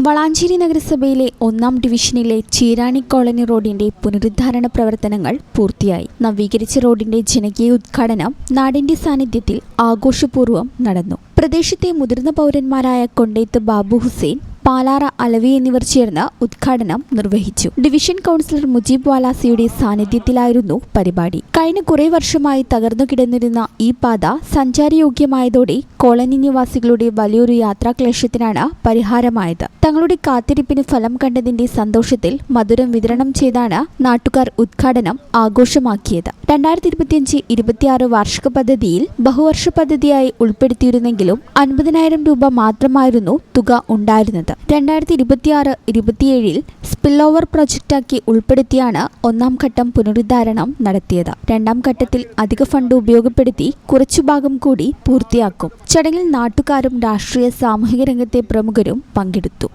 വളാഞ്ചേരി നഗരസഭയിലെ 1-ാം ഡിവിഷനിലെ ചീരാണി കോളനി റോഡിന്റെ പുനരുദ്ധാരണ പ്രവർത്തനങ്ങൾ പൂർത്തിയായി. നവീകരിച്ച റോഡിന്റെ ജനകീയ ഉദ്ഘാടനം നാടിന്റെ സാന്നിധ്യത്തിൽ ആഘോഷപൂർവ്വം നടന്നു. പ്രദേശത്തെ മുതിർന്ന പൗരന്മാരായ കൊണ്ടേത്ത് ബാബു ഹുസൈൻ, പാലാറ അലവി എന്നിവർ ചേർന്ന് ഉദ്ഘാടനം നിർവഹിച്ചു. ഡിവിഷൻ കൗൺസിലർ മുജീബ് വാലാസിയുടെ സാന്നിധ്യത്തിലായിരുന്നു പരിപാടി. കഴിഞ്ഞ കുറെ വർഷമായി തകർന്നു കിടന്നിരുന്ന ഈ പാത സഞ്ചാരയോഗ്യമായതോടെ കോളനി നിവാസികളുടെ വലിയൊരു യാത്രാക്ലേശത്തിനാണ് പരിഹാരമായത്. തങ്ങളുടെ കാത്തിരിപ്പിന് ഫലം കണ്ടതിന്റെ സന്തോഷത്തിൽ മധുരം വിതരണം ചെയ്താണ് നാട്ടുകാർ ഉദ്ഘാടനം ആഘോഷമാക്കിയത്. 2025-26 വാർഷിക പദ്ധതിയിൽ ബഹുവർഷ പദ്ധതിയായി ഉൾപ്പെടുത്തിയിരുന്നെങ്കിലും 50,000 രൂപ മാത്രമായിരുന്നു തുക ഉണ്ടായിരുന്നത്. 2026-27 സ്പിൽ ഓവർ പ്രൊജക്റ്റാക്കി ഉൾപ്പെടുത്തിയാണ് 1-ാം ഘട്ടം പുനരുദ്ധാരണം നടത്തിയത്. 2-ാം ഘട്ടത്തിൽ അധിക ഫണ്ട് ഉപയോഗപ്പെടുത്തി കുറച്ചു ഭാഗം കൂടി പൂർത്തിയാക്കും. ചടങ്ങിൽ നാട്ടുകാരും രാഷ്ട്രീയ സാമൂഹിക രംഗത്തെ പ്രമുഖരും പങ്കെടുത്തു.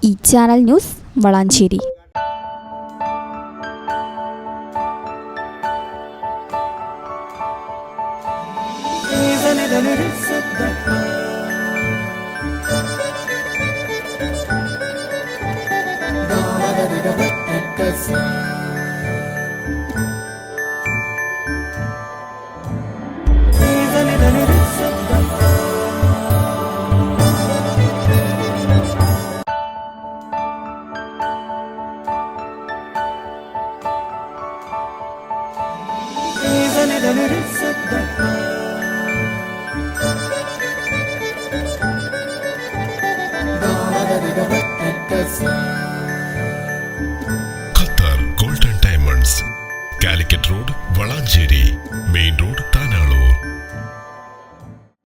ഈ channel news Valanchery. da da da da da da